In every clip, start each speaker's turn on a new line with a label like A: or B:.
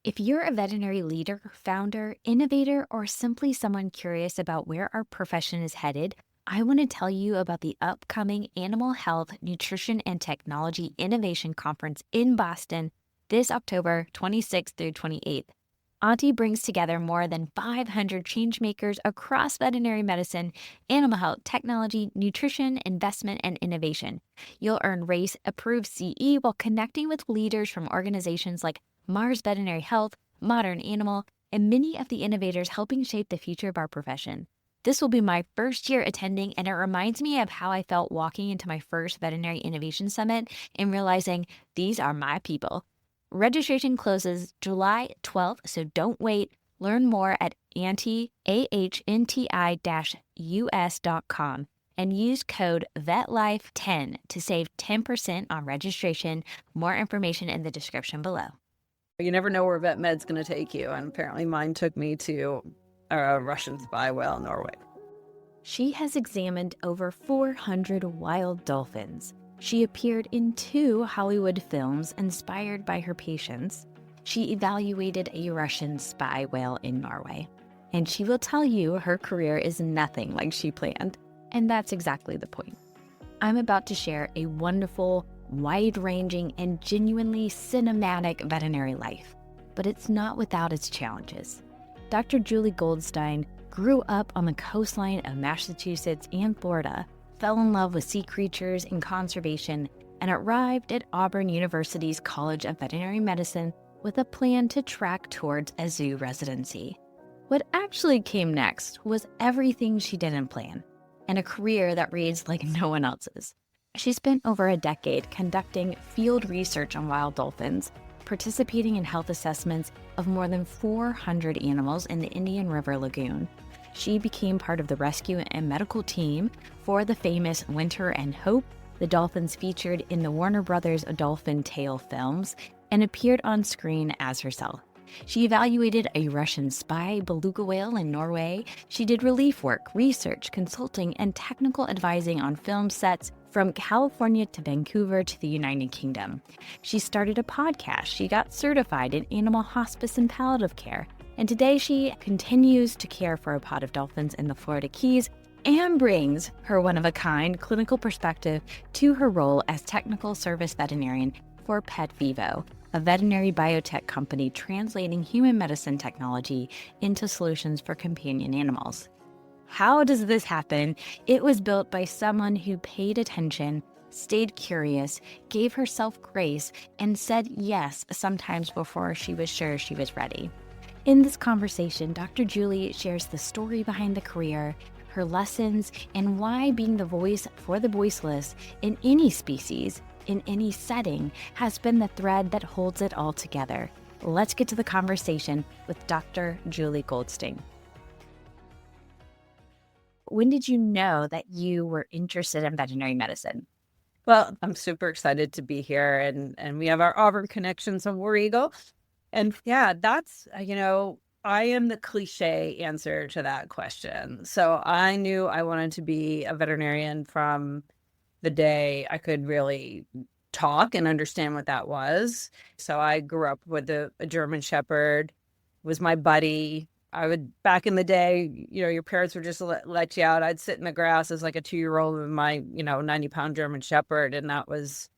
A: If you're a veterinary leader, founder, innovator, or simply someone curious about where our profession is headed, I want to tell you about the upcoming Animal Health, Nutrition, and Technology Innovation Conference in Boston this October 26th through 28th. Auntie brings together more than 500 changemakers across veterinary medicine, animal health, technology, nutrition, investment, and innovation. You'll earn RACE approved CE while connecting with leaders from organizations like Mars Veterinary Health, Modern Animal, and many of the innovators helping shape the future of our profession. This will be my first year attending, and it reminds me of how I felt walking into my first Veterinary Innovation Summit and realizing these are my people. Registration closes July 12th, so don't wait. Learn more at ahnti-us.com and use code VetLife10 to save 10% on registration. More information in the description below.
B: You never know where vet med's going to take you, and apparently mine took me to a Russian spy whale in Norway.
A: She has examined over 400 wild dolphins. She appeared in 2 Hollywood films inspired by her patients. She evaluated a Russian spy whale in Norway. And she will tell you her career is nothing like she planned. And that's exactly the point. I'm about to share a wonderful, wide-ranging, and genuinely cinematic veterinary life. But it's not without its challenges. Dr. Juli Goldstein grew up on the coastline of Massachusetts and Florida, fell in love with sea creatures and conservation, and arrived at Auburn University's College of Veterinary Medicine with a plan to track towards a zoo residency. What actually came next was everything she didn't plan, and a career that reads like no one else's. She spent over a decade conducting field research on wild dolphins, participating in health assessments of more than 400 animals in the Indian River Lagoon. She became part of the rescue and medical team for the famous Winter and Hope, the dolphins featured in the Warner Brothers Dolphin Tale films, and appeared on screen as herself. She evaluated a Russian spy beluga whale in Norway. She did relief work, research, consulting, and technical advising on film sets from California to Vancouver to the United Kingdom. She started a podcast. She got certified in animal hospice and palliative care. And today she continues to care for a pod of dolphins in the Florida Keys and brings her one-of-a-kind clinical perspective to her role as technical service veterinarian for Pet Vivo, a veterinary biotech company translating human medicine technology into solutions for companion animals. How does this happen? It was built by someone who paid attention, stayed curious, gave herself grace, and said yes sometimes before she was sure she was ready. In this conversation, Dr. Juli shares the story behind the career, her lessons, and why being the voice for the voiceless in any species, in any setting, has been the thread that holds it all together. Let's get to the conversation with Dr. Juli Goldstein. When did you know that you were interested in veterinary medicine?
B: Well, I'm super excited to be here, and we have our Auburn connection, so War Eagle. And yeah, that's, I am the cliche answer to that question. So I knew I wanted to be a veterinarian from the day I could really talk and understand what that was. So I grew up with a German Shepherd, was my buddy. I would, back in the day, your parents would just let you out. I'd sit in the grass as like a 2-year-old with my, 90-pound German Shepherd. And that was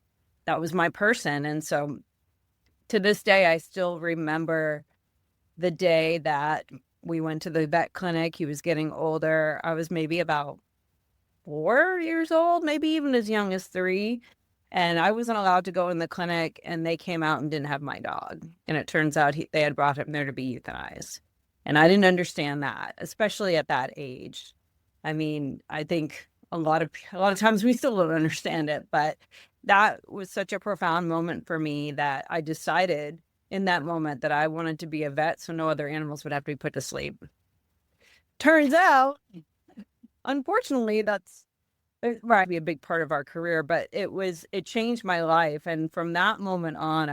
B: my person. And so to this day, I still remember the day that we went to the vet clinic. He was getting older. I was maybe about 4 years old, maybe even as young as 3. And I wasn't allowed to go in the clinic, and they came out and didn't have my dog. And it turns out they had brought him there to be euthanized. And I didn't understand that, especially at that age. I mean, I think a lot of times we still don't understand it, but that was such a profound moment for me that I decided in that moment that I wanted to be a vet so no other animals would have to be put to sleep. Turns out, unfortunately, that's might be a big part of our career, but it changed my life. And from that moment on,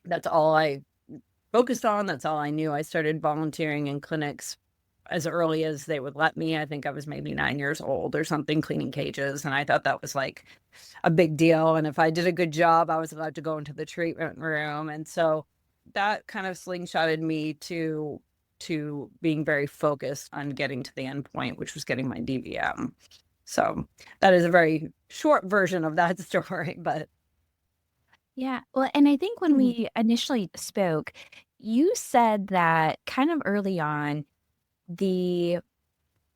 B: that's all I focused on. That's all I knew. I started volunteering in clinics as early as they would let me. I think I was maybe 9 years old or something, cleaning cages. And I thought that was like a big deal. And if I did a good job, I was allowed to go into the treatment room. And so that kind of slingshotted me to being very focused on getting to the end point, which was getting my DVM. So that is a very short version of that story, but
A: Yeah. Well, and I think when we initially spoke, you said that kind of early on, the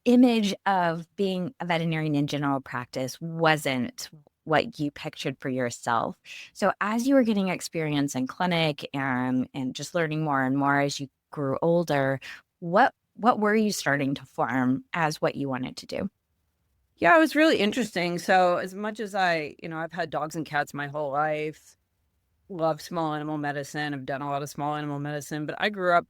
A: image of being a veterinarian in general practice wasn't what you pictured for yourself. So as you were getting experience in clinic and just learning more and more as you grew older, what were you starting to form as what you wanted to do?
B: yeah, it was really interesting. So as much as I've had dogs and cats my whole life, love small animal medicine. I've done a lot of small animal medicine, but I grew up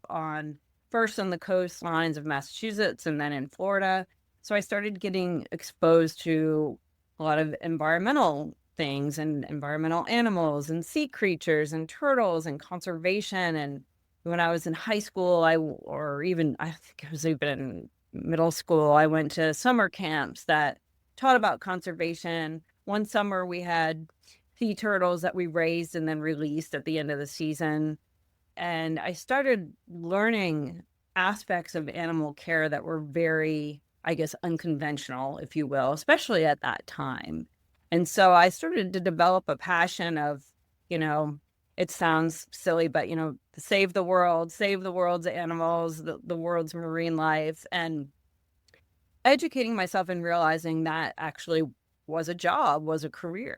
B: first on the coastlines of Massachusetts and then in Florida. So I started getting exposed to a lot of environmental things and environmental animals and sea creatures and turtles and conservation. And when I was in high school, or even I think I was even in middle school, I went to summer camps that taught about conservation. One summer we had sea turtles that we raised and then released at the end of the season. And I started learning aspects of animal care that were very, I guess, unconventional, if you will, especially at that time. And so I started to develop a passion of, you know, it sounds silly, but, save the world, save the world's animals, the world's marine life, and educating myself and realizing that actually was a job, was a career.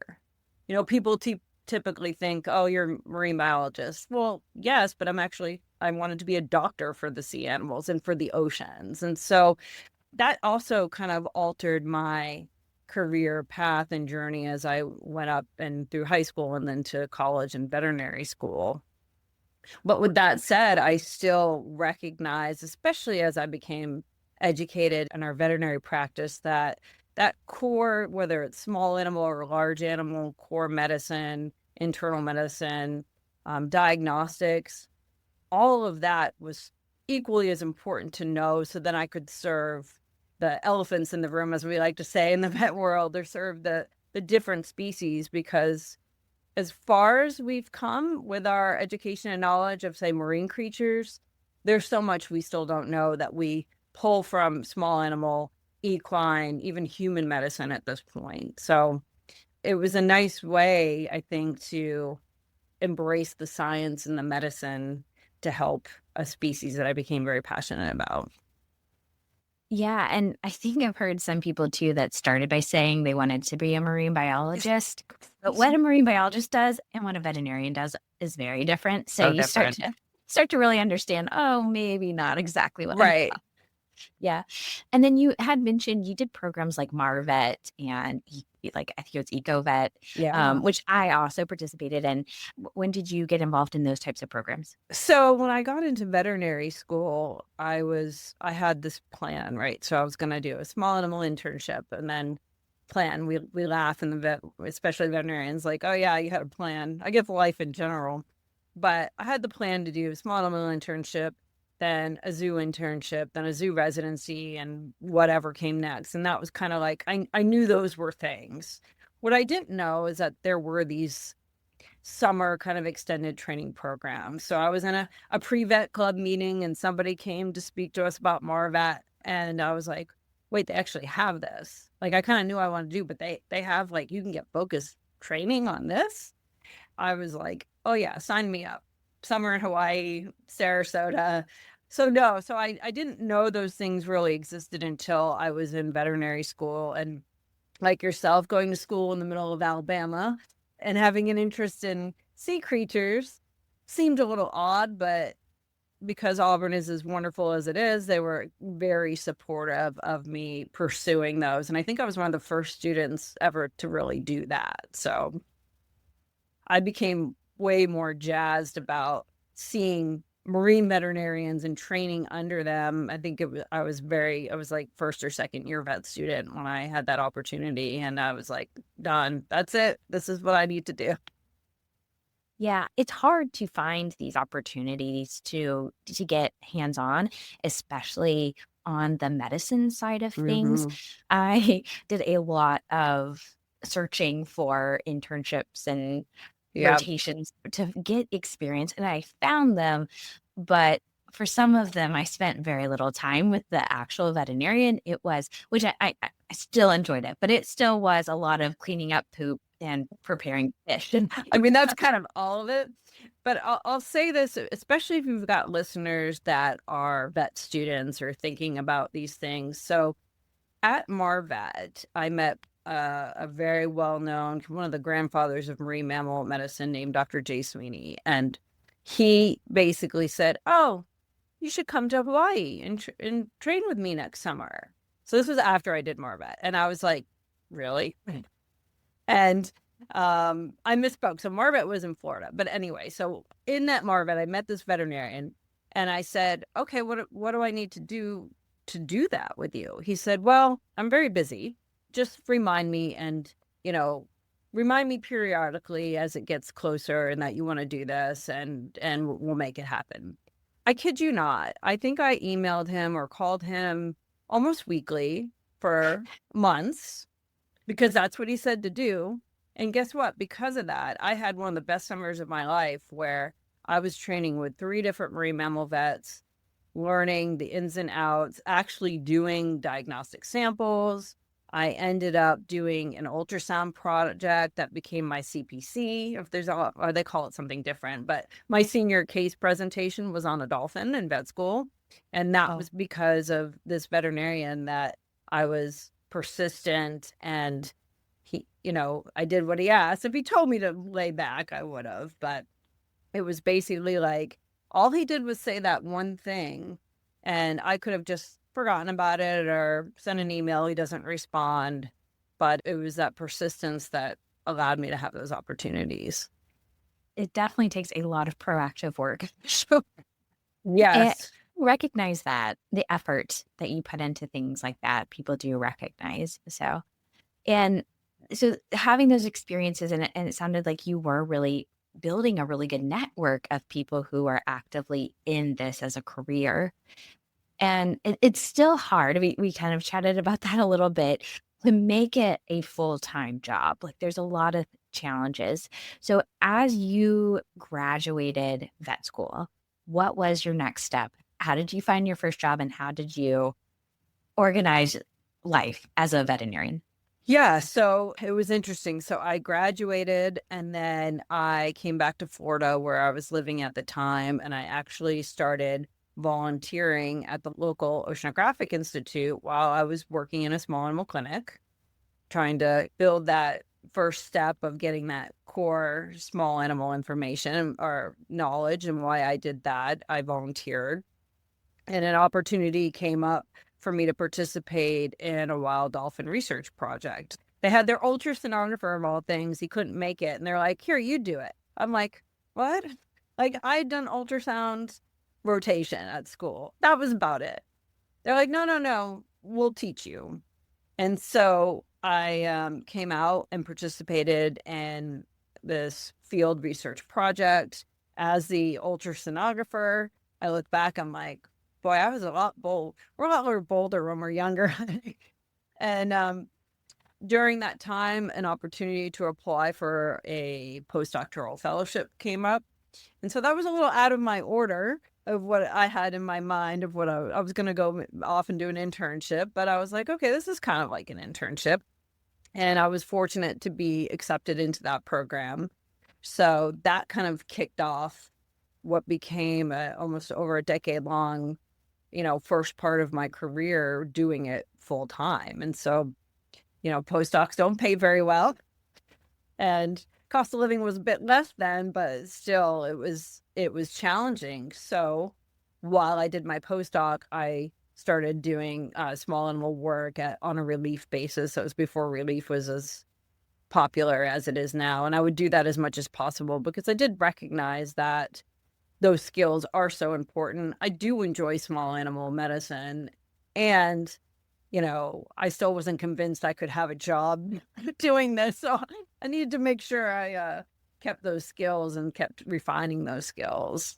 B: People typically think, oh, you're a marine biologist. Well, yes, but I wanted to be a doctor for the sea animals and for the oceans. And so that also kind of altered my career path and journey as I went up and through high school and then to college and veterinary school. But with that said, I still recognize, especially as I became educated in our veterinary practice, that core, whether it's small animal or large animal, core medicine, internal medicine, diagnostics, all of that was equally as important to know so then I could serve the elephants in the room, as we like to say in the vet world, or serve the different species, because as far as we've come with our education and knowledge of, say, marine creatures, there's so much we still don't know that we pull from small animal, equine, even human medicine at this point. So it was a nice way, I think, to embrace the science and the medicine to help a species that I became very passionate about.
A: Yeah, and I think I've heard some people too that started by saying they wanted to be a marine biologist, but what a marine biologist does and what a veterinarian does is very different. So
B: So
A: you
B: different.
A: start to really understand, oh, maybe not exactly what I
B: Right.
A: thought. Yeah. And then you had mentioned you did programs like Marvet and like I think it was EcoVet,
B: Yeah.
A: which I also participated in. When did you get involved in those types of programs?
B: So when I got into veterinary school, I had this plan, right? So I was going to do a small animal internship and then plan. We laugh in the vet, especially veterinarians, like, oh yeah, you had a plan. I give life in general, but I had the plan to do a small animal internship, then a zoo internship, then a zoo residency, and whatever came next. And that was kind of like I knew those were things. What I didn't know is that there were these summer kind of extended training program. So I was in a pre-vet club meeting and somebody came to speak to us about Marvat. And I was like, wait, they actually have this. Like I kind of knew I wanted to do, but they have like, you can get focused training on this. I was like, oh yeah, sign me up. Summer in Hawaii, Sarasota. So no, so I didn't know those things really existed until I was in veterinary school, and like yourself, going to school in the middle of Alabama and having an interest in sea creatures seemed a little odd, but because Auburn is as wonderful as it is, they were very supportive of me pursuing those. And I think I was one of the first students ever to really do that. So I became way more jazzed about seeing marine veterinarians and training under them. I think I was like first or second year vet student when I had that opportunity, and I was like, done. That's it. This is what I need to do.
A: Yeah, it's hard to find these opportunities to get hands-on, especially on the medicine side of things.
B: Mm-hmm.
A: I did a lot of searching for internships and
B: Yeah.
A: rotations to get experience, and I found them. But for some of them, I spent very little time with the actual veterinarian. It was, which I still enjoyed it, but it still was a lot of cleaning up poop and preparing fish. And
B: I mean, that's kind of all of it. But I'll say this, especially if you've got listeners that are vet students or thinking about these things. So at Marvet, I met a very well-known, one of the grandfathers of marine mammal medicine named Dr. Jay Sweeney. And he basically said, oh, you should come to Hawaii and train with me next summer. So this was after I did Marvet. And I was like, really? And I misspoke. So Marvet was in Florida. But anyway, so in that Marvet, I met this veterinarian and I said, okay, what do I need to do that with you? He said, well, I'm very busy. Just remind me and, remind me periodically as it gets closer and that you want to do this and we'll make it happen. I kid you not. I think I emailed him or called him almost weekly for months because that's what he said to do. And guess what? Because of that, I had one of the best summers of my life where I was training with 3 different marine mammal vets, learning the ins and outs, actually doing diagnostic samples. I ended up doing an ultrasound project that became my CPC, or they call it something different, but my senior case presentation was on a dolphin in vet school. And that was because of this veterinarian that I was persistent and he, I did what he asked. If he told me to lay back, I would have, but it was basically like, all he did was say that one thing and I could have just forgotten about it or sent an email. He doesn't respond, but it was that persistence that allowed me to have those opportunities.
A: it definitely takes a lot of proactive work.
B: Yes.
A: Recognize that the effort that you put into things like that, people do recognize. So having those experiences, and it sounded like you were really building a really good network of people who are actively in this as a career. And it's still hard. We kind of chatted about that a little bit, to make it a full-time job. Like there's a lot of challenges. So as you graduated vet school, what was your next step? How did you find your first job and how did you organize life as a veterinarian?
B: Yeah, so it was interesting. So I graduated and then I came back to Florida where I was living at the time, and I actually started volunteering at the local Oceanographic Institute while I was working in a small animal clinic, trying to build that first step of getting that core small animal information or knowledge. And why I did that, I volunteered, and an opportunity came up for me to participate in a wild dolphin research project. They had their ultrasonographer of all things. He couldn't make it. And they're like, here, you do it. I'm like, what? Like, I'd done ultrasound rotation at school. That was about it. They're like, no, we'll teach you. And so I came out and participated in this field research project as the ultrasonographer. I look back, I'm like, boy, I was a lot bold. We're a lot more bolder when we're younger. And during that time, an opportunity to apply for a postdoctoral fellowship came up. And so that was a little out of my order of what I had in my mind of what I was going to go off and do an internship. But I was like, okay, this is kind of like an internship. And I was fortunate to be accepted into that program. So that kind of kicked off what became almost over a decade long, first part of my career doing it full time. And so, postdocs don't pay very well. And cost of living was a bit less then, but still it was challenging. So while I did my postdoc, I started doing small animal work on a relief basis. So it was before relief was as popular as it is now. And I would do that as much as possible because I did recognize that those skills are so important. I do enjoy small animal medicine, and I still wasn't convinced I could have a job doing this. So I needed to make sure I kept those skills and kept refining those skills.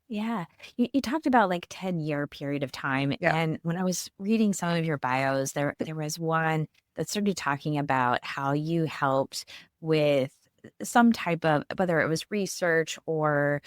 A: Yeah. You talked about like 10-year period of time.
B: Yeah.
A: And when I was reading some of your bios, there was one that started talking about how you helped with some type of, whether it was research or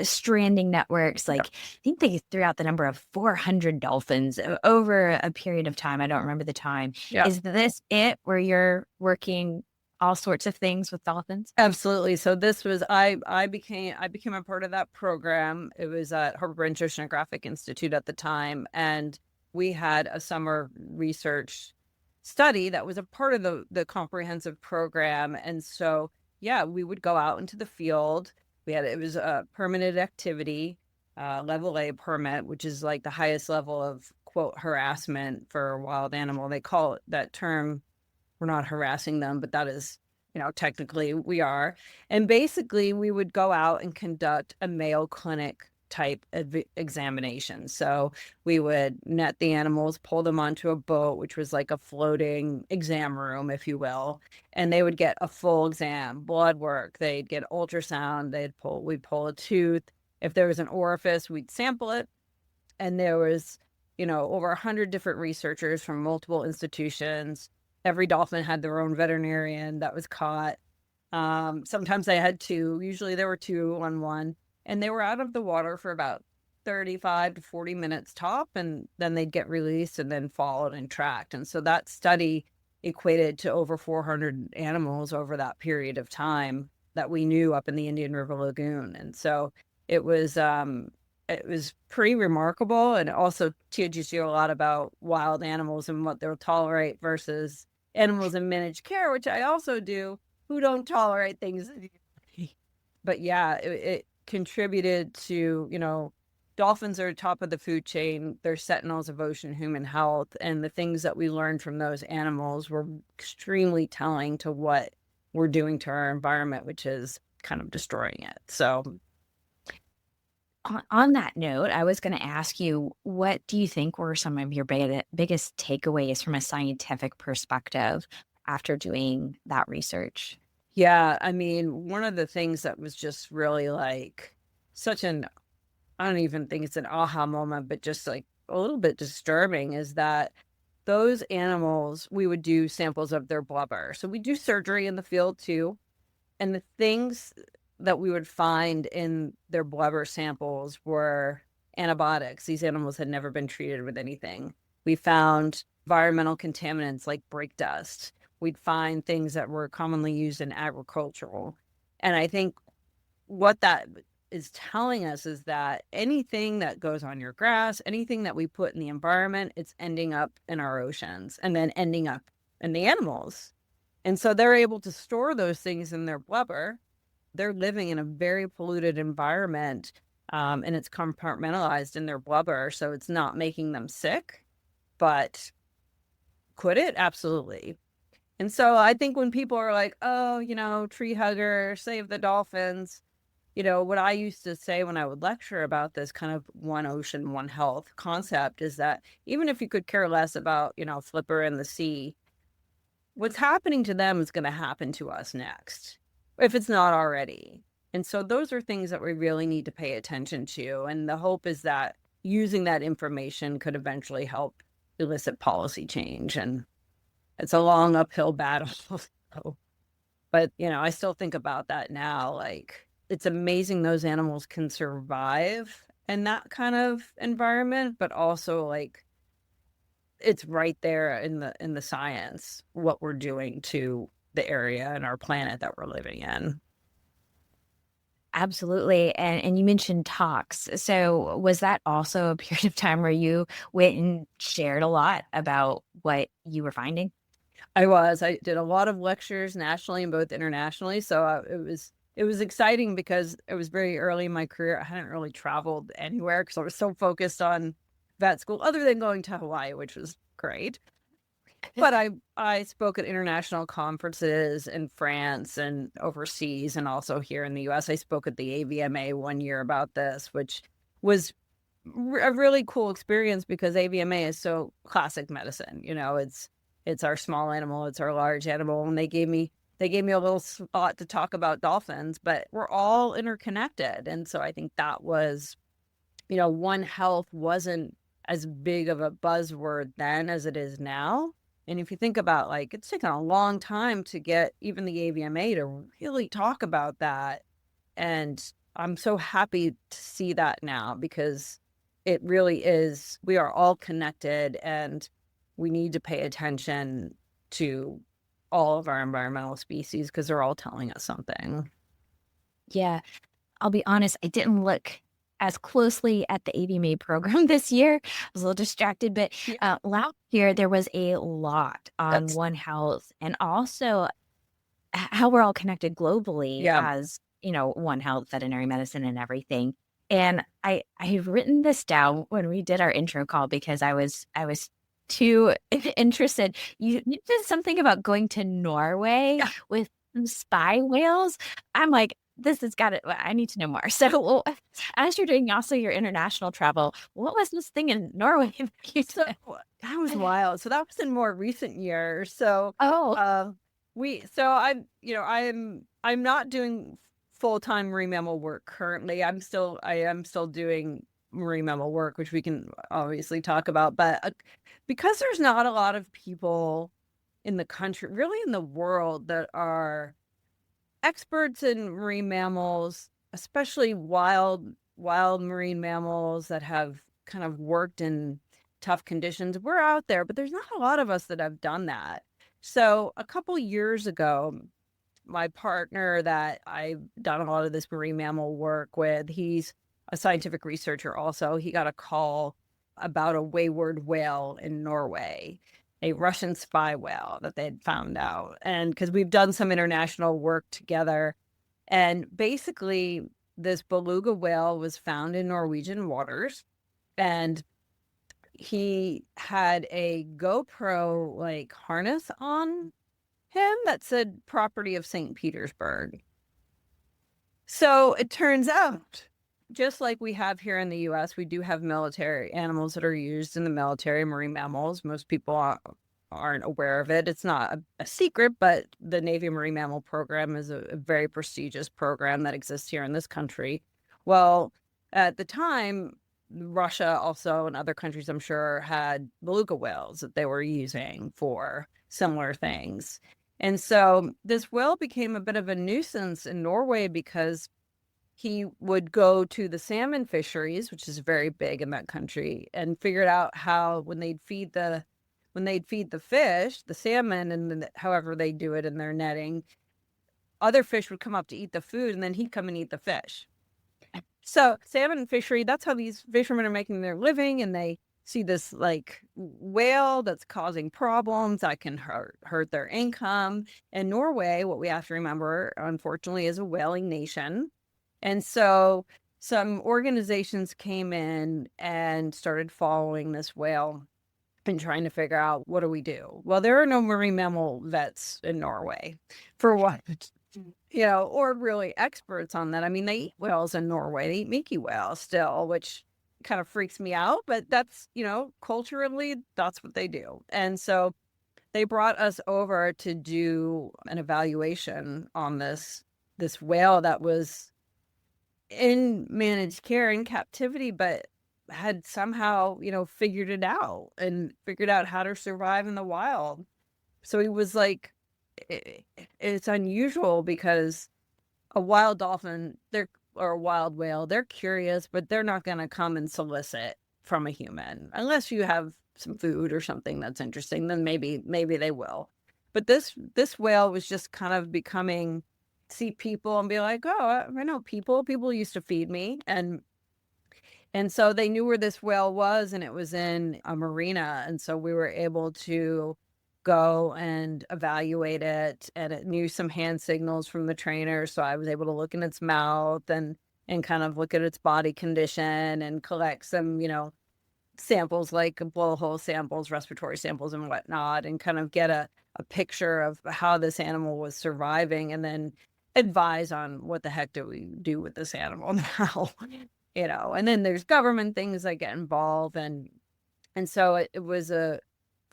A: stranding networks,
B: Yep.
A: like I think they threw out the number of 400 dolphins over a period of time. I don't remember the time.
B: Yeah.
A: Is this it where you're working all sorts of things with dolphins?
B: Absolutely. So this was I became a part of that program. It was at Harper Branch Oceanographic Institute at the time, and we had a summer research study that was a part of the comprehensive program. And so yeah, we would go out into the field. It was a permitted activity, level A permit, which is like the highest level of quote harassment for a wild animal. They call it that term. We're not harassing them, but that is, technically we are. And basically, we would go out and conduct a Mayo Clinic type examination. So we would net the animals, pull them onto a boat, which was like a floating exam room, if you will, and they would get a full exam, blood work, they'd get ultrasound, we'd pull a tooth. If there was an orifice, we'd sample it. And there was, over 100 different researchers from multiple institutions. Every dolphin had their own veterinarian that was caught. Sometimes they had two. Usually there were two on one. And they were out of the water for about 35 to 40 minutes top. And then they'd get released and then followed and tracked. And so that study equated to over 400 animals over that period of time that we knew up in the Indian River Lagoon. And so it was pretty remarkable, and it also teaches you a lot about wild animals and what they'll tolerate versus animals in managed care, which I also do, who don't tolerate things. But yeah, it contributed to, dolphins are top of the food chain. They're sentinels of ocean human health, and the things that we learned from those animals were extremely telling to what we're doing to our environment, which is kind of destroying it. So
A: On that note, I was going to ask you, what do you think were some of your biggest takeaways from a scientific perspective after doing that research?
B: yeah, I mean, one of the things that was just really like I don't even think it's an aha moment, but just like a little bit disturbing is that those animals, we would do samples of their blubber. So we do surgery in the field too. And the things that we would find in their blubber samples were antibiotics. These animals had never been treated with anything. We found environmental contaminants like brake dust. We'd find things that were commonly used in agricultural. And I think what that is telling us is that anything that goes on your grass, anything that we put in the environment, it's ending up in our oceans and then ending up in the animals. And so they're able to store those things in their blubber. They're living in a very polluted environment, and it's compartmentalized in their blubber, so it's not making them sick. But could it? Absolutely. And so I think when people are like, oh, tree hugger, save the dolphins, what I used to say when I would lecture about this kind of one ocean, one health concept is that even if you could care less about, Flipper in the sea, what's happening to them is going to happen to us next, if it's not already. And so those are things that we really need to pay attention to. And the hope is that using that information could eventually help elicit policy change. And it's a long uphill battle. But, I still think about that now. Like, it's amazing those animals can survive in that kind of environment, but also like it's right there in the science, what we're doing to the area and our planet that we're living in.
A: Absolutely. And you mentioned talks. So was that also a period of time where you went and shared a lot about what you were finding?
B: I did a lot of lectures nationally and both internationally. So it was exciting because it was very early in my career. I hadn't really traveled anywhere because I was so focused on vet school, other than going to Hawaii, which was great. But I spoke at international conferences in France and overseas, and also here in the US. I spoke at the AVMA one year about this, which was a really cool experience because AVMA is so classic medicine. It's our small animal, it's our large animal, and they gave me a little spot to talk about dolphins, but we're all interconnected. And so I think that was, One Health wasn't as big of a buzzword then as it is now. And if you think about, like, it's taken a long time to get even the AVMA to really talk about that. And I'm so happy to see that now, because it really is, we are all connected, and we need to pay attention to all of our environmental species because they're all telling us something.
A: Yeah, I'll be honest, I didn't look as closely at the AVMA program this year. I was a little distracted, but
B: Yeah.
A: last year there was a lot on
B: That's
A: One Health, and also how we're all connected globally
B: yeah.
A: as, One Health, veterinary medicine, and everything. And I've written this down when we did our intro call because I was too interested. You did something about going to Norway
B: Yeah.
A: with some spy whales. I'm like, this has got it. I need to know more. So, as you're doing also your international travel, what was this thing in Norway that you
B: So
A: did?
B: that was wild. So that was in more recent years. So
A: Oh,
B: uh I'm not doing full-time marine mammal work currently. I am still doing marine mammal work, which we can obviously talk about. But because there's not a lot of people in the country, really in the world, that are experts in marine mammals, especially wild marine mammals that have kind of worked in tough conditions. We're out there, but there's not a lot of us that have done that. So a couple years ago, my partner that I've done a lot of this marine mammal work with, he's a scientific researcher also. He got a call about a wayward whale in Norway, a Russian spy whale that they'd found out. And because we've done some international work together, and basically this beluga whale was found in Norwegian waters, and he had a GoPro like harness on him that said property of St. Petersburg. So it turns out, just like we have here in the US, we do have military animals that are used in the military, marine mammals. Most people aren't aware of it. It's not a secret, but the Navy Marine Mammal Program is a very prestigious program that exists here in this country. Well, at the time, Russia also and other countries, I'm sure, had beluga whales that they were using for similar things. And so this whale became a bit of a nuisance in Norway because he would go to the salmon fisheries, which is very big in that country, and figured out how when they'd feed the fish, the salmon, and then however they do it in their netting, other fish would come up to eat the food, and then he'd come and eat the fish. So salmon fishery, that's how these fishermen are making their living, and they see this like whale that's causing problems that can hurt their income. And Norway, what we have to remember, unfortunately, is a whaling nation. And so some organizations came in and started following this whale and trying to figure out, what do we do? Well, there are no marine mammal vets in Norway, for what, or really experts on that. I mean, they eat whales in Norway. They eat minke whales still, which kind of freaks me out, but that's, culturally, that's what they do. And so they brought us over to do an evaluation on this whale that was in managed care in captivity, but had somehow, figured it out and figured out how to survive in the wild. So he was like, it's unusual because a wild dolphin, or a wild whale, they're curious, but they're not going to come and solicit from a human unless you have some food or something that's interesting. Then maybe they will. But this whale was just kind of see people and be like, oh, I know people. People used to feed me, and so they knew where this whale was, and it was in a marina, and so we were able to go and evaluate it, and it knew some hand signals from the trainer, so I was able to look in its mouth and kind of look at its body condition and collect some, samples like blowhole samples, respiratory samples, and whatnot, and kind of get a picture of how this animal was surviving, and then advise on what the heck do we do with this animal now. And then there's government things that get involved, and so it was a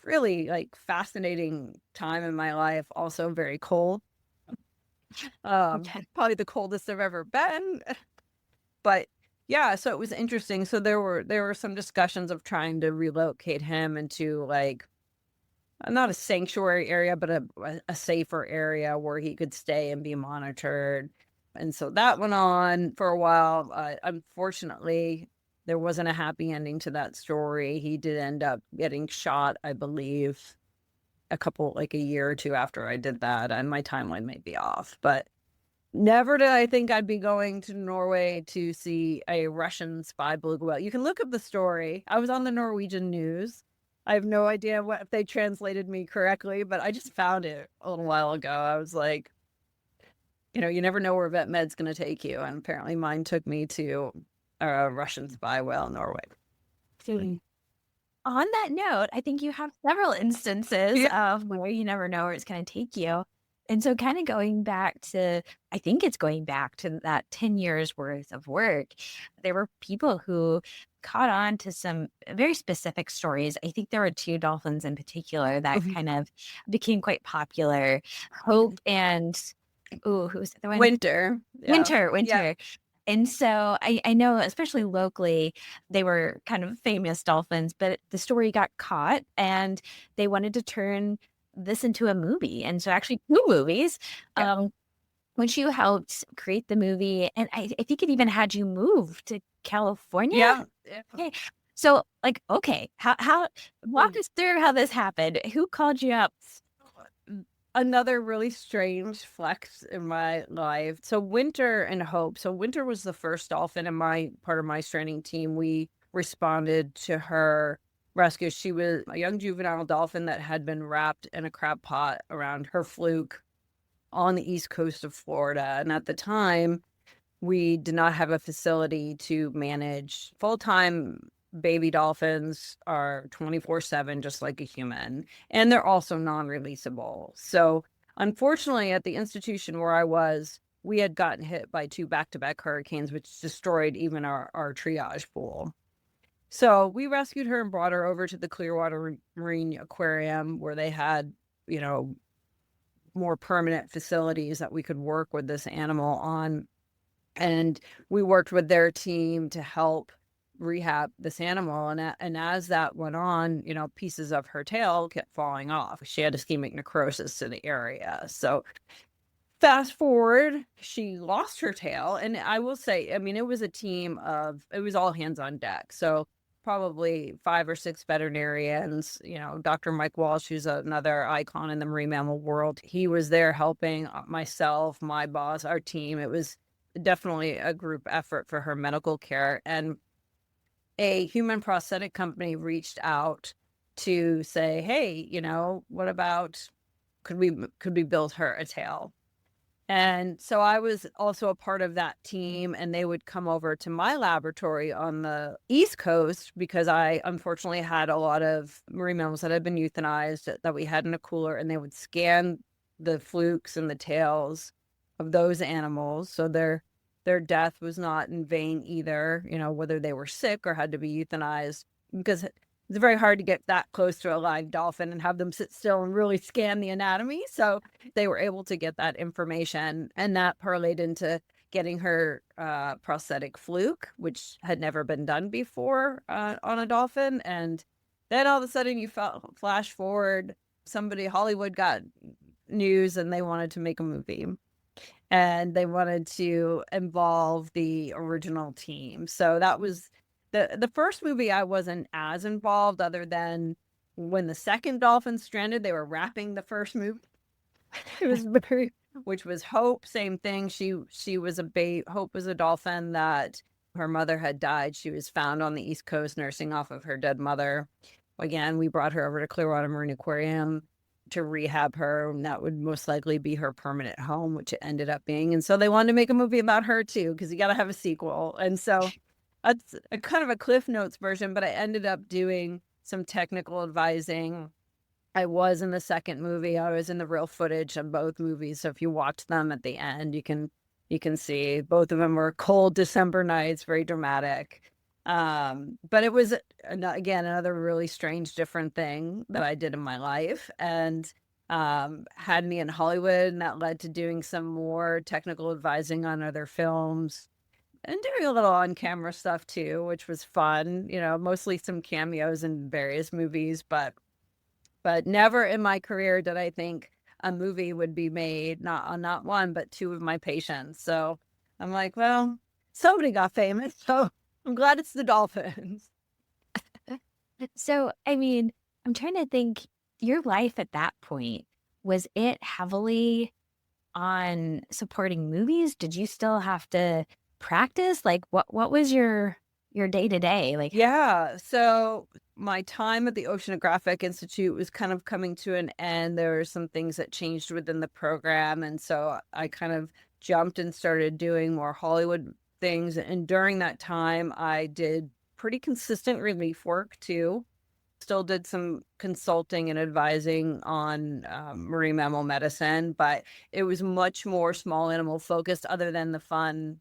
B: really like fascinating time in my life. Also very cold,
A: okay.
B: probably the coldest I've ever been. But yeah, so it was interesting. So there were some discussions of trying to relocate him into like not a sanctuary area, but a safer area where he could stay and be monitored. And so that went on for a while. Unfortunately, there wasn't a happy ending to that story. He did end up getting shot, I believe, like a year or two after I did that. And my timeline may be off, but never did I think I'd be going to Norway to see a Russian spy beluga whale. You can look up the story. I was on the Norwegian news. I have no idea if they translated me correctly, but I just found it a little while ago. I was like, you never know where vet med's going to take you. And apparently mine took me to a Russian spy whale in Norway.
A: On that note, I think you have several instances
B: Yeah.
A: of where you never know where it's going to take you. And so kind of going back to, I think it's going back to that 10 years worth of work, there were people who caught on to some very specific stories. I think there were two dolphins in particular that kind of became quite popular. Hope and, who's the one?
B: Winter. Yeah.
A: Winter. And so I know, especially locally, they were kind of famous dolphins, but the story got caught and they wanted to turn this into a movie. And so actually 2 movies,
B: Yeah.
A: which you helped create the movie. And I think it even had you move to California.
B: Yeah.
A: Okay. So okay, how walk us through how this happened. Who called you up?
B: Another really strange flex in my life. So Winter and Hope. So Winter was the first dolphin in my part of my stranding team. We responded to her rescue. She was a young juvenile dolphin that had been wrapped in a crab pot around her fluke on the east coast of Florida. And at the time, we did not have a facility to manage full-time. Baby dolphins are 24/7, just like a human, and they're also non-releasable. So unfortunately, at the institution where I was, we had gotten hit by 2 back-to-back hurricanes, which destroyed even our triage pool. So we rescued her and brought her over to the Clearwater Marine Aquarium, where they had, more permanent facilities that we could work with this animal on. And we worked with their team to help rehab this animal. And as that went on, pieces of her tail kept falling off. She had ischemic necrosis to the area. So fast forward, she lost her tail. And I will say, it was a team it was all hands on deck. So probably 5 or 6 veterinarians, Dr. Mike Walsh, who's another icon in the marine mammal world. He was there helping myself, my boss, our team. It was definitely a group effort for her medical care. And a human prosthetic company reached out to say, hey, what about, could we build her a tail? And so I was also a part of that team, and they would come over to my laboratory on the East Coast because I unfortunately had a lot of marine mammals that had been euthanized that we had in a cooler, and they would scan the flukes and the tails of those animals. So their death was not in vain either, whether they were sick or had to be euthanized, because it's very hard to get that close to a live dolphin and have them sit still and really scan the anatomy. So they were able to get that information, and that parlayed into getting her prosthetic fluke, which had never been done before on a dolphin. And then all of a sudden you flash forward, Hollywood got news and they wanted to make a movie. And they wanted to involve the original team. So that was the first movie. I wasn't as involved, other than when the second dolphin stranded, they were wrapping the first movie. It was which was Hope. Same thing. She was Hope was a dolphin that her mother had died. She was found on the East Coast nursing off of her dead mother. Again, we brought her over to Clearwater Marine Aquarium to rehab her, and that would most likely be her permanent home, which it ended up being. And so they wanted to make a movie about her too, because you got to have a sequel. And so that's a kind of a Cliff Notes version, but I ended up doing some technical advising. I was in the second movie. I was in the real footage of both movies. So if you watch them at the end, you can see both of them were cold December nights, very dramatic. But it was, again, another really strange, different thing that I did in my life, and had me in Hollywood, and that led to doing some more technical advising on other films and doing a little on-camera stuff too, which was fun, mostly some cameos in various movies. But But never in my career did I think a movie would be made, not one, but two of my patients. So I'm like, well, somebody got famous, so I'm glad it's the dolphins.
A: So, I mean, I'm trying to think, your life at that point, was it heavily on supporting movies? Did you still have to practice? Like what was your day to day? Like,
B: Yeah. So my time at the Oceanographic Institute was kind of coming to an end. There were some things that changed within the program. And so I kind of jumped and started doing more Hollywood things. And during that time, I did pretty consistent relief work too. Still did some consulting and advising on marine mammal medicine, but it was much more small animal focused, other than the fun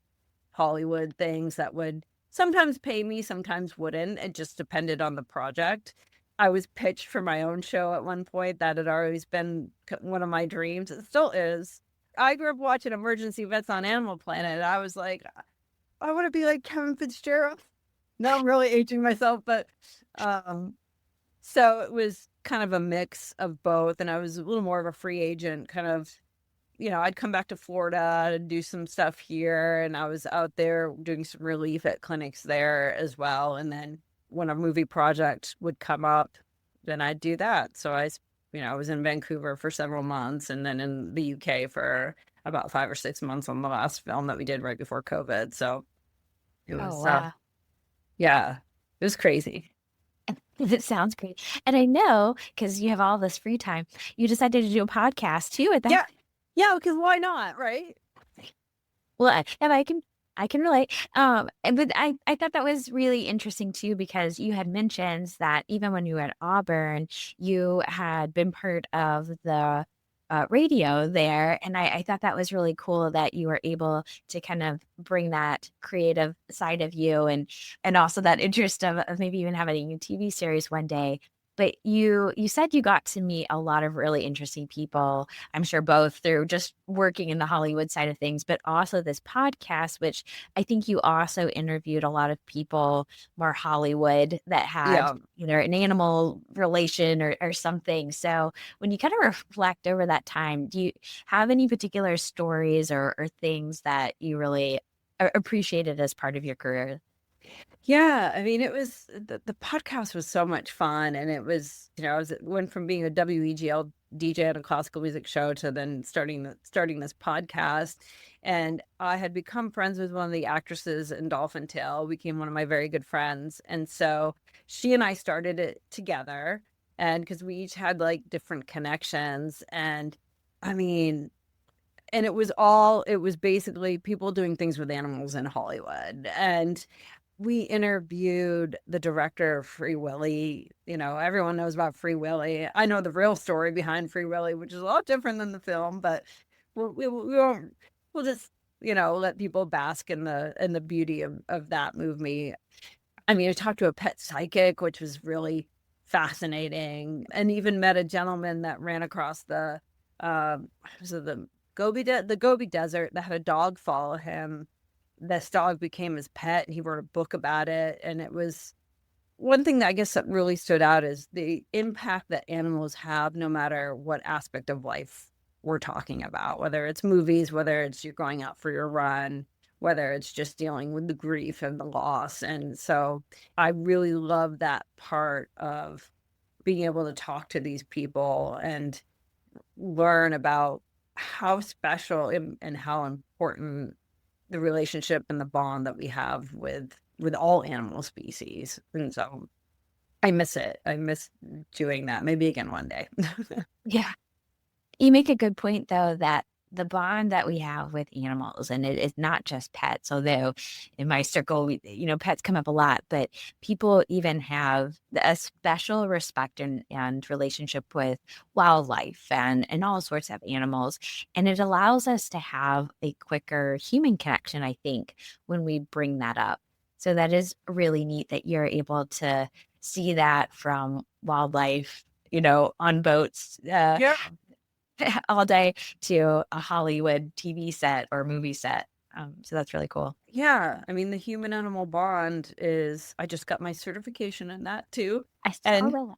B: Hollywood things that would sometimes pay me, sometimes wouldn't. It just depended on the project. I was pitched for my own show at one point. That had always been one of my dreams. It still is. I grew up watching Emergency Vets on Animal Planet. I was like, I want to be like Kevin Fitzgerald. Now I'm really aging myself, but um, so it was kind of a mix of both. And I was a little more of a free agent, kind of, I'd come back to Florida and do some stuff here. And I was out there doing some relief at clinics there as well. And then when a movie project would come up, then I'd do that. So I was in Vancouver for several months, and then in the UK for about 5 or 6 months on the last film that we did right before COVID. So it
A: oh
B: was,
A: wow.
B: yeah, it was crazy.
A: It sounds great. And I know because you have all this free time, you decided to do a podcast too at that.
B: Yeah. Yeah, because why not, right?
A: Well, and I can relate. But I thought that was really interesting too, because you had mentioned that even when you were at Auburn, you had been part of the radio there, and I thought that was really cool that you were able to kind of bring that creative side of you, and also that interest of maybe even having a TV series one day. But you said you got to meet a lot of really interesting people, I'm sure both through just working in the Hollywood side of things, but also this podcast, which I think you also interviewed a lot of people more Hollywood that had
B: Yeah.
A: either an animal relation or something. So when you kind of reflect over that time, do you have any particular stories or things that you really appreciated as part of your career?
B: Yeah, I mean, it was the podcast was so much fun, and it was, went from being a WEGL DJ at a classical music show to then starting this podcast. And I had become friends with one of the actresses in Dolphin Tale, became one of my very good friends. And so she and I started it together, and because we each had like different connections. And I mean, and it was basically people doing things with animals in Hollywood. And we interviewed the director of Free Willy. Everyone knows about Free Willy. I know the real story behind Free Willy, which is a lot different than the film, but we won't, we'll just, let people bask in the beauty of that movie. I mean, I talked to a pet psychic, which was really fascinating, and even met a gentleman that ran across was it the Gobi Desert, that had a dog follow him. This dog became his pet, and he wrote a book about it. And it was one thing that I guess that really stood out is the impact that animals have, no matter what aspect of life we're talking about, whether it's movies, whether it's you're going out for your run, whether it's just dealing with the grief and the loss. And so I really love that part of being able to talk to these people and learn about how special and how important the relationship and the bond that we have with all animal species. And so I miss it. I miss doing that. Maybe again one day.
A: Yeah. You make a good point, though, that the bond that we have with animals, and it is not just pets, although in my circle, pets come up a lot, but people even have a special respect and relationship with wildlife and all sorts of animals. And it allows us to have a quicker human connection, I think, when we bring that up. So that is really neat that you're able to see that from wildlife, on boats.
B: Yeah.
A: All day to a Hollywood TV set or movie set. So that's really cool.
B: Yeah. I mean, the human animal bond I just got my certification in that too.
A: I saw
B: And
A: that.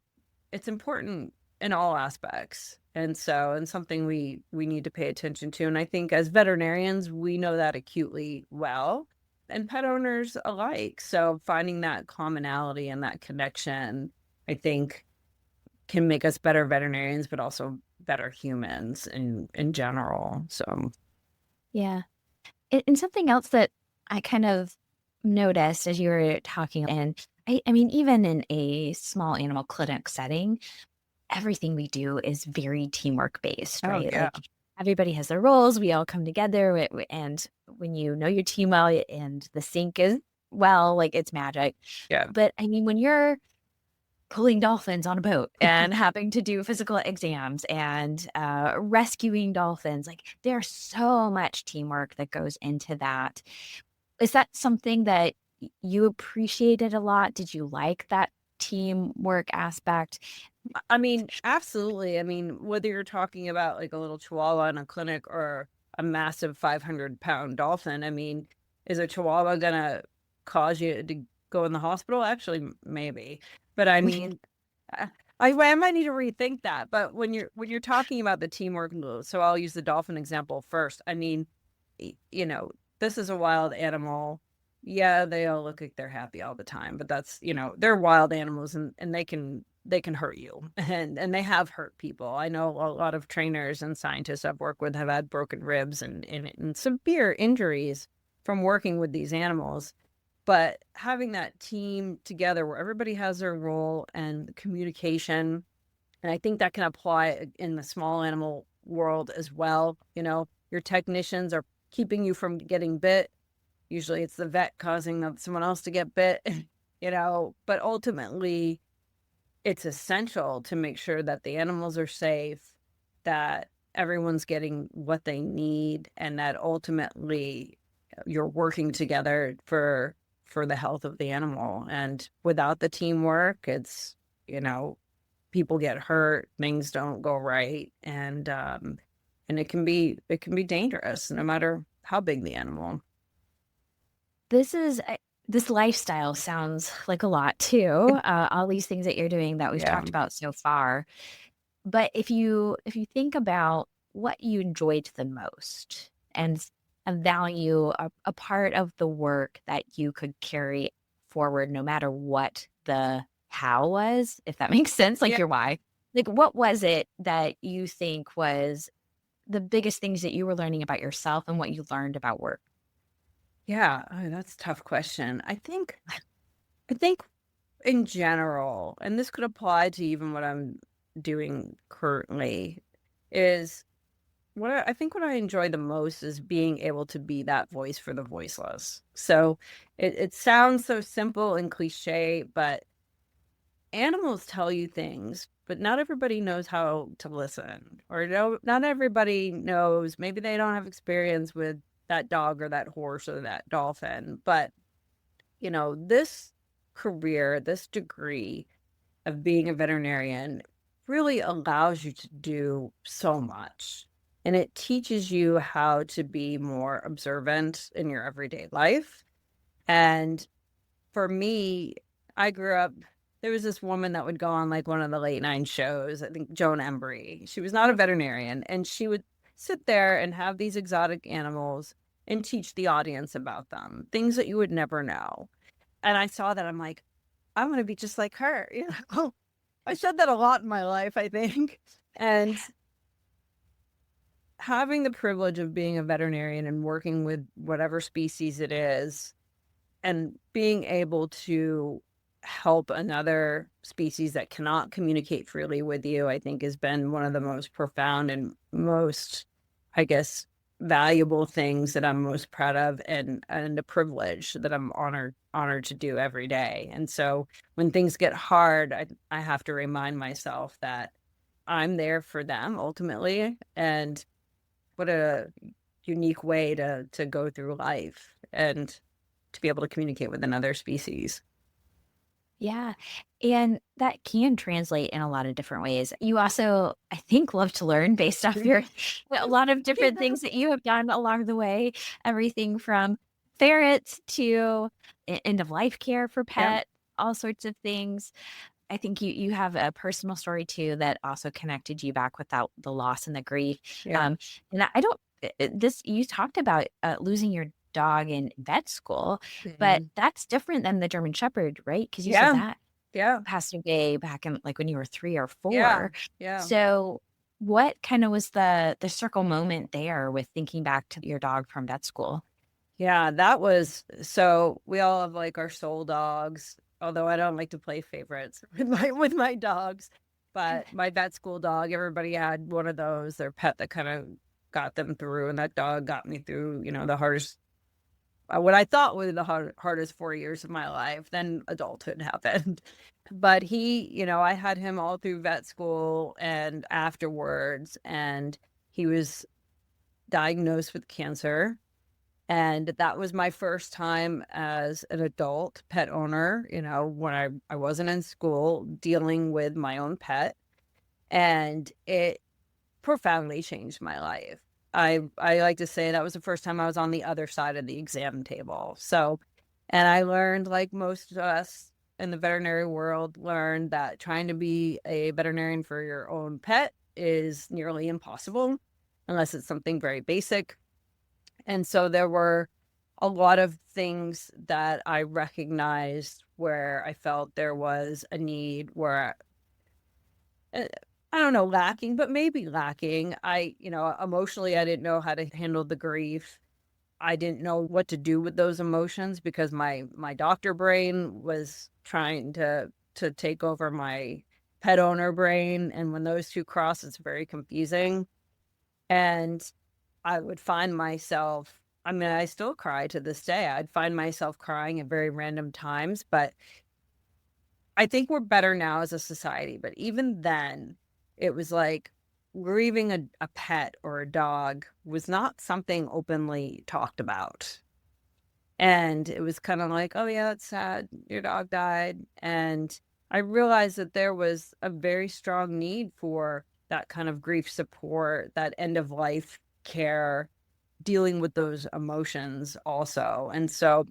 B: it's important. in all aspects. And something we need to pay attention to. And I think as veterinarians, we know that acutely well, and pet owners alike. So finding that commonality and that connection, I think, can make us better veterinarians, but also better humans in general. So
A: Yeah. And something else that I kind of noticed as you were talking, and I mean, even in a small animal clinic setting, everything we do is very teamwork based,
B: oh
A: right?
B: yeah.
A: Like everybody has their roles, we all come together, and when you know your team well and the sync is well, like it's magic.
B: Yeah.
A: But I mean, when you're pulling dolphins on a boat and having to do physical exams and rescuing dolphins, like there's so much teamwork that goes into that. Is that something that you appreciated a lot? Did you like that teamwork aspect?
B: I mean, absolutely. I mean, whether you're talking about like a little chihuahua in a clinic or a massive 500-pound dolphin, I mean, is a chihuahua gonna cause you to go in the hospital? Actually, maybe. But I mean, I, I might need to rethink that. But when you're talking about the teamwork, so I'll use the dolphin example first. I mean, you know, this is a wild animal. Yeah, they all look like they're happy all the time, but that's, they're wild animals, and they can hurt you, and they have hurt people. I know a lot of trainers and scientists I've worked with have had broken ribs and severe injuries from working with these animals. But having that team together where everybody has their role and communication, and I think that can apply in the small animal world as well. Your technicians are keeping you from getting bit. Usually it's the vet causing someone else to get bit, but ultimately it's essential to make sure that the animals are safe, that everyone's getting what they need, and that ultimately you're working together for the health of the animal. And without the teamwork, it's, people get hurt, things don't go right, and it can be dangerous no matter how big the animal.
A: This is this lifestyle sounds like a lot too. All these things that you're doing that we've
B: Yeah.
A: talked about so far. But if you think about what you enjoyed the most and a value, a part of the work that you could carry forward, no matter what the how was, if that makes sense, like
B: Yeah.
A: your why. Like, what was it that you think was the biggest things that you were learning about yourself and what you learned about work?
B: Yeah. Oh, that's a tough question. I think in general, and this could apply to even what I'm doing currently, is what I enjoy the most is being able to be that voice for the voiceless. So it sounds so simple and cliche, but animals tell you things, but not everybody knows how to listen, or no, not everybody knows. Maybe they don't have experience with that dog or that horse or that dolphin, but this career, this degree of being a veterinarian really allows you to do so much. And it teaches you how to be more observant in your everyday life. And for me, I grew up, there was this woman that would go on like one of the late night shows, I think Joan Embry. She was not a veterinarian, and she would sit there and have these exotic animals and teach the audience about them, things that you would never know. And I saw that, I'm like, I want to be just like her. I said that a lot in my life, I think. And having the privilege of being a veterinarian and working with whatever species it is, and being able to help another species that cannot communicate freely with you, I think has been one of the most profound and most, I guess, valuable things that I'm most proud of, and a privilege that I'm honored to do every day. And so when things get hard, I have to remind myself that I'm there for them ultimately, and what a unique way to go through life and to be able to communicate with another species.
A: Yeah. And that can translate in a lot of different ways. You also, I think, love to learn based off your a lot of different
B: Yeah.
A: things that you have done along the way, everything from ferrets to end of life care for
B: Yeah.
A: pet, all sorts of things. I think you have a personal story too that also connected you back without the loss and the grief.
B: Yeah.
A: And I don't this you talked about losing your dog in vet school, but
B: Mhm.
A: that's different than the German Shepherd, right? Because you said
B: Yeah.
A: that
B: Yeah.
A: passed away back in like when you were 3 or 4.
B: Yeah. Yeah.
A: So what kind of was the circle moment there with thinking back to your dog from vet school?
B: Yeah, that was so we all have like our soul dogs, although I don't like to play favorites with my dogs. But my vet school dog, everybody had one of those, their pet that kind of got them through, and that dog got me through, the hardest what I thought were the hardest 4 years of my life. Then adulthood happened. But I had him all through vet school and afterwards, and he was diagnosed with cancer. And that was my first time as an adult pet owner, when I wasn't in school dealing with my own pet. And it profoundly changed my life. I like to say that was the first time I was on the other side of the exam table. So, and I learned, like most of us in the veterinary world, learned that trying to be a veterinarian for your own pet is nearly impossible unless it's something very basic. And so there were a lot of things that I recognized where I felt there was a need where uh, I don't know, lacking, but maybe lacking. Emotionally, I didn't know how to handle the grief. I didn't know what to do with those emotions because my doctor brain was trying to take over my pet owner brain, and when those two cross, it's very confusing. And I would find myself, I mean, I still cry to this day. I'd find myself crying at very random times, but I think we're better now as a society. But even then, it was like grieving a pet or a dog was not something openly talked about. And it was kind of like, oh, yeah, it's sad. Your dog died. And I realized that there was a very strong need for that kind of grief support, that end of life care, dealing with those emotions also. And so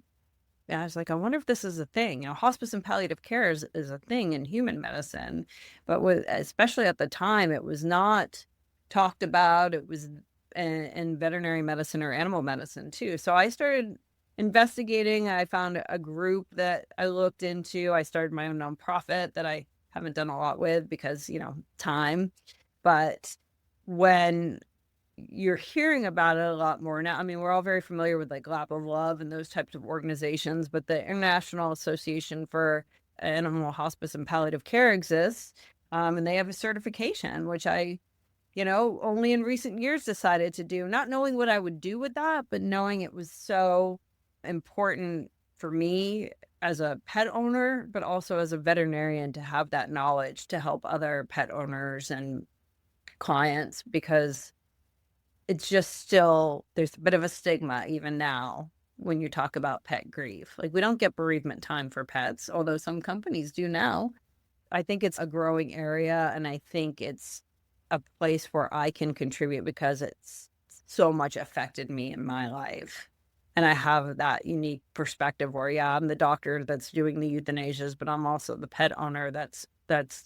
B: I was like, I wonder if this is a thing. Hospice and palliative care is a thing in human medicine, but especially at the time, it was not talked about. It was in veterinary medicine or animal medicine too. So I started investigating. I found a group that I looked into. I started my own nonprofit that I haven't done a lot with because, time. But when you're hearing about it a lot more now. I mean, we're all very familiar with like Lap of Love and those types of organizations, but the International Association for Animal Hospice and Palliative Care exists, and they have a certification, which I, only in recent years decided to do, not knowing what I would do with that, but knowing it was so important for me as a pet owner, but also as a veterinarian to have that knowledge to help other pet owners and clients because it's just still there's a bit of a stigma even now when you talk about pet grief. Like, we don't get bereavement time for pets, although some companies do now. I think it's a growing area, and I think it's a place where I can contribute because it's so much affected me in my life. And I have that unique perspective where, yeah, I'm the doctor that's doing the euthanasias, but I'm also the pet owner that's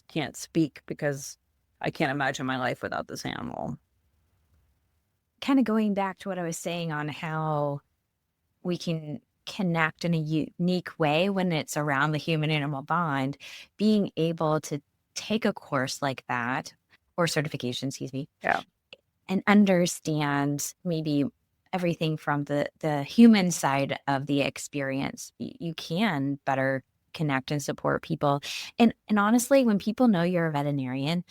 B: can't speak because I can't imagine my life without this animal.
A: Kind of going back to what I was saying on how we can connect in a unique way when it's around the human animal bond, being able to take a course like that or certification, excuse me,
B: Yeah.
A: and understand maybe everything from the human side of the experience, you can better connect and support people. And honestly, when people know you're a veterinarian,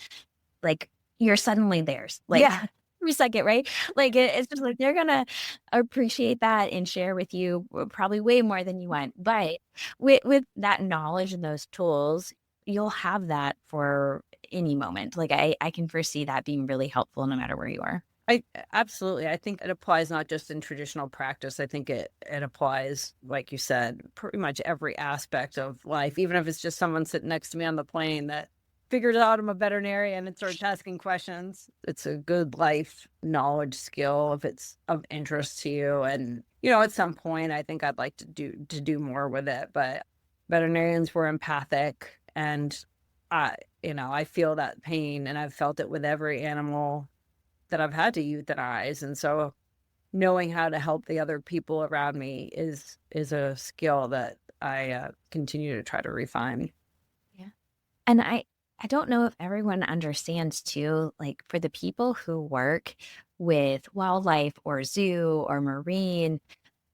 A: like you're suddenly theirs. Like
B: Yeah.
A: every second, right? Like it's just like they're gonna appreciate that and share with you probably way more than you want. But with that knowledge and those tools, you'll have that for any moment. Like I can foresee that being really helpful no matter where you are.
B: I absolutely. I think it applies not just in traditional practice. I think it applies, like you said, pretty much every aspect of life. Even if it's just someone sitting next to me on the plane that figures out I'm a veterinarian and starts asking questions. It's a good life knowledge skill if it's of interest to you. And at some point, I think I'd like to do more with it. But veterinarians were empathic, and I, I feel that pain, and I've felt it with every animal that I've had to euthanize. And so knowing how to help the other people around me is a skill that I continue to try to refine.
A: Yeah. And I don't know if everyone understands too, like for the people who work with wildlife or zoo or marine,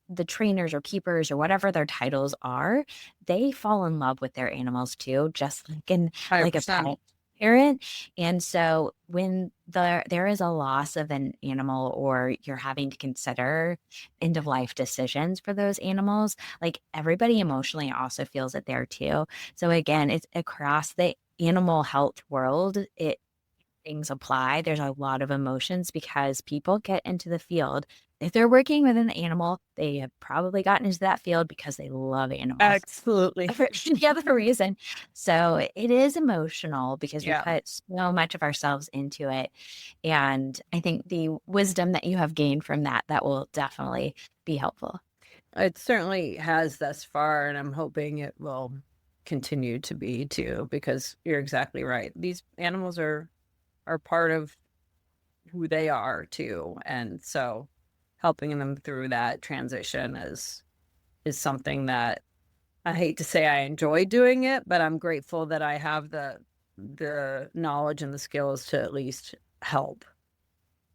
A: the trainers or keepers or whatever their titles are, they fall in love with their animals too, just like a
B: 100%.
A: pet parent. And so when there is a loss of an animal or you're having to consider end of life decisions for those animals, like everybody emotionally also feels it there too. So again, it's across the animal health world. It things apply. There's a lot of emotions because people get into the field. If they're working with an animal, they have probably gotten into that field because they love animals
B: Absolutely.
A: for any other reason. So it is emotional because we
B: Yeah.
A: put so much of ourselves into it. And I think the wisdom that you have gained from that, that will definitely be helpful.
B: It certainly has thus far, and I'm hoping it will continue to be too, because you're exactly right. These animals are part of who they are too. And so helping them through that transition is something that I hate to say I enjoy doing it, but I'm grateful that I have the knowledge and the skills to at least help.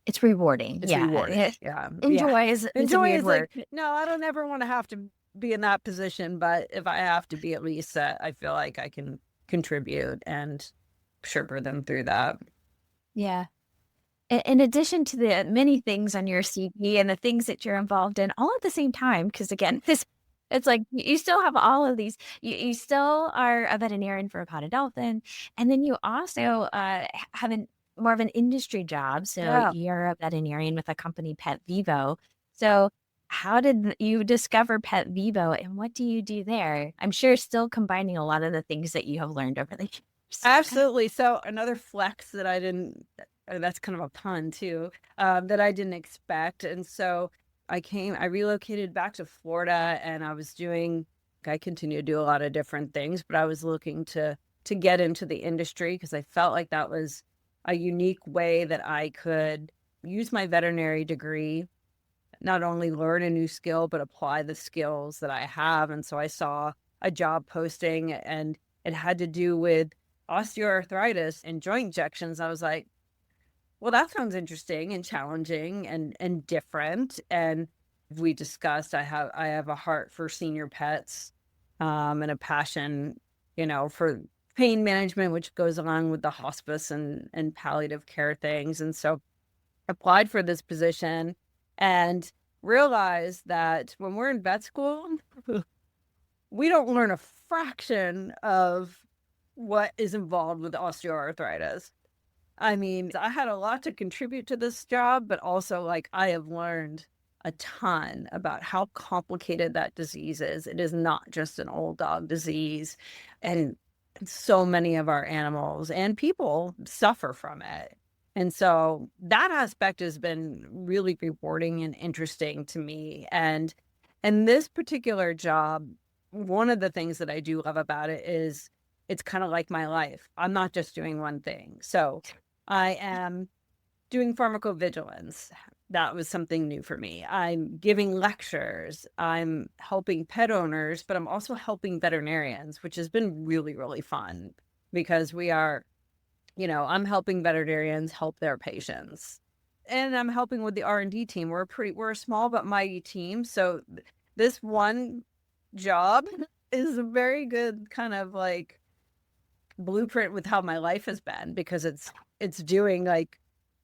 A: It's rewarding.
B: It's
A: Yeah.
B: rewarding. Yeah. Yeah.
A: Enjoy is a
B: Enjoy
A: weird
B: is like,
A: word.
B: no, I don't ever want to have to be in that position, but if I have to be, at least I feel like I can contribute and shepherd them through that.
A: Yeah. In addition to the many things on your CV and the things that you're involved in all at the same time, because again, it's like you still have all of these. You still are a veterinarian for a potted dolphin, and then you also have more of an industry job. So
B: Yeah.
A: you're a veterinarian with a company, Pet Vivo. So how did you discover Pet Vivo, and what do you do there? I'm sure still combining a lot of the things that you have learned over the years.
B: Absolutely. So another flex that I didn't, that's kind of a pun too, that I didn't expect. And so I relocated back to Florida, and I continue to do a lot of different things, but I was looking to get into the industry because I felt like that was a unique way that I could use my veterinary degree, not only learn a new skill, but apply the skills that I have. And so I saw a job posting, and it had to do with osteoarthritis and joint injections. I was like, well, that sounds interesting and challenging and different. And we discussed I have a heart for senior pets, and a passion, for pain management, which goes along with the hospice and palliative care things. And so applied for this position and realized that when we're in vet school, we don't learn a fraction of what is involved with osteoarthritis. I mean, I had a lot to contribute to this job, but also like I have learned a ton about how complicated that disease is. It is not just an old dog disease, and so many of our animals and people suffer from it. And so that aspect has been really rewarding and interesting to me. And this particular job, one of the things that I do love about it is it's kind of like my life. I'm not just doing one thing. So I am doing pharmacovigilance. That was something new for me. I'm giving lectures. I'm helping pet owners, but I'm also helping veterinarians, which has been really, really fun because I'm helping veterinarians help their patients. And I'm helping with the R&D team. We're a small but mighty team. So this one job is a very good kind of like blueprint with how my life has been, because it's doing like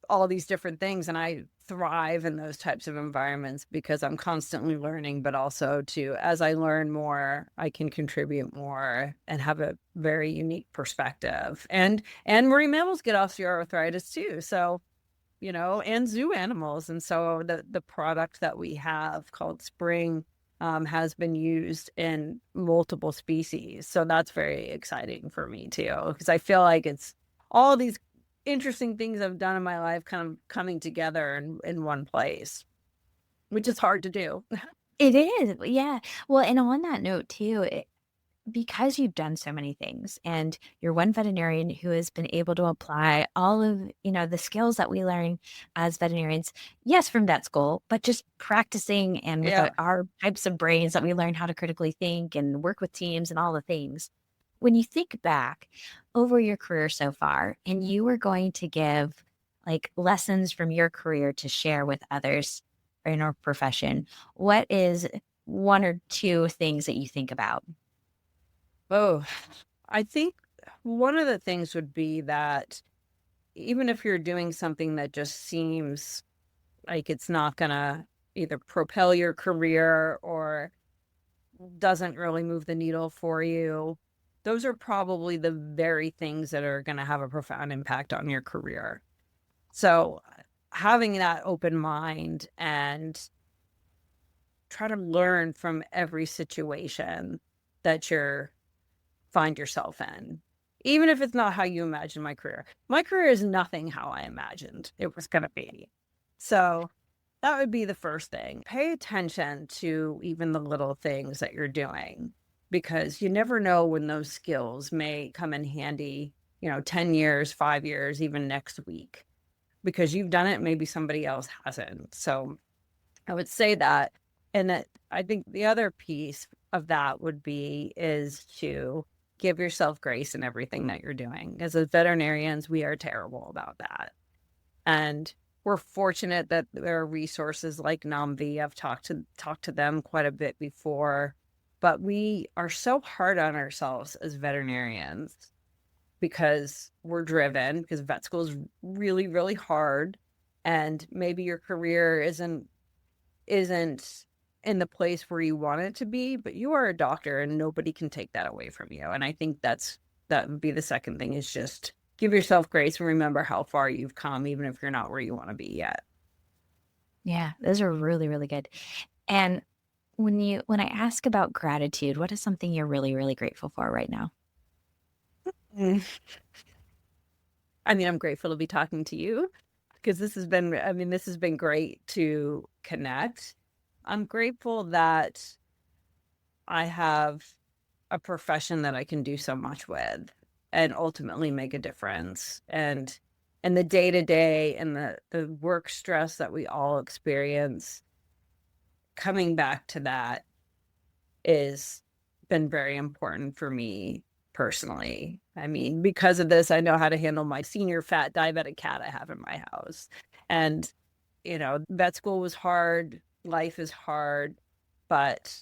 B: all these different things, and I thrive in those types of environments because I'm constantly learning, but also as I learn more, I can contribute more and have a very unique perspective. And marine mammals get osteoarthritis too. So, and zoo animals. And so the product that we have called Spring has been used in multiple species. So that's very exciting for me too, because I feel like it's all these interesting things I've done in my life kind of coming together in one place, which is hard to do.
A: It is, yeah. Well, and on that note too, because you've done so many things and you're one veterinarian who has been able to apply all of, the skills that we learn as veterinarians, yes, from vet school, but just practicing and with
B: Yeah.
A: our types of brains that we learn how to critically think and work with teams and all the things. When you think back over your career so far and you were going to give like lessons from your career to share with others in our profession, what is one or two things that you think about?
B: Oh, I think one of the things would be that even if you're doing something that just seems like it's not gonna either propel your career or doesn't really move the needle for you, those are probably the very things that are gonna have a profound impact on your career. So, having that open mind and try to learn from every situation that you're find yourself in, even if it's not how you imagine my career. My career is nothing how I imagined it was gonna be. So, that would be the first thing. Pay attention to even the little things that you're doing because you never know when those skills may come in handy, 10 years, 5 years, even next week because you've done it, maybe somebody else hasn't. So, I would say that. And that I think the other piece of that would be is to give yourself grace in everything that you're doing. As veterinarians, we are terrible about that. And we're fortunate that there are resources like NAMV. I've talked to them quite a bit before, but we are so hard on ourselves as veterinarians because we're driven, because vet school is really, really hard. And maybe your career isn't in the place where you want it to be, but you are a doctor and nobody can take that away from you. And I think that would be the second thing is just give yourself grace and remember how far you've come, even if you're not where you want to be yet.
A: Yeah, those are really, really good. And when I ask about gratitude, what is something you're really, really grateful for right now?
B: Mm. I mean, I'm grateful to be talking to you because this has been great to connect. I'm grateful that I have a profession that I can do so much with and ultimately make a difference. And the day to day and the work stress that we all experience, coming back to that is been very important for me personally. I mean, because of this, I know how to handle my senior fat diabetic cat I have in my house. And, vet school was hard, life is hard, but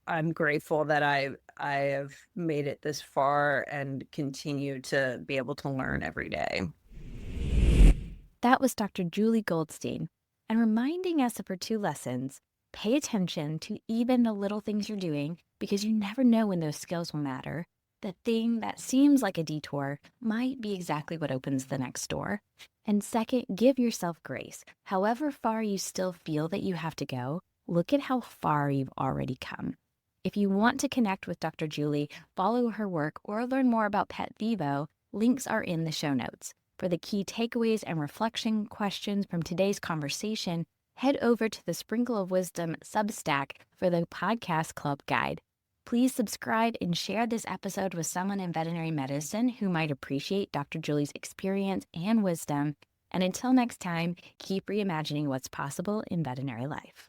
B: I'm grateful that I have made it this far and continue to be able to learn every day.
A: That was Dr. Juli Goldstein, and reminding us of her two lessons. Pay attention to even the little things you're doing because you never know when those skills will matter. The thing that seems like a detour might be exactly what opens the next door. And second, give yourself grace. However far you still feel that you have to go, look at how far you've already come. If you want to connect with Dr. Juli, follow her work, or learn more about Pet Vivo, links are in the show notes. For the key takeaways and reflection questions from today's conversation, head over to the Sprinkle of Wisdom Substack for the Podcast Club Guide. Please subscribe and share this episode with someone in veterinary medicine who might appreciate Dr. Juli's experience and wisdom. And until next time, keep reimagining what's possible in veterinary life.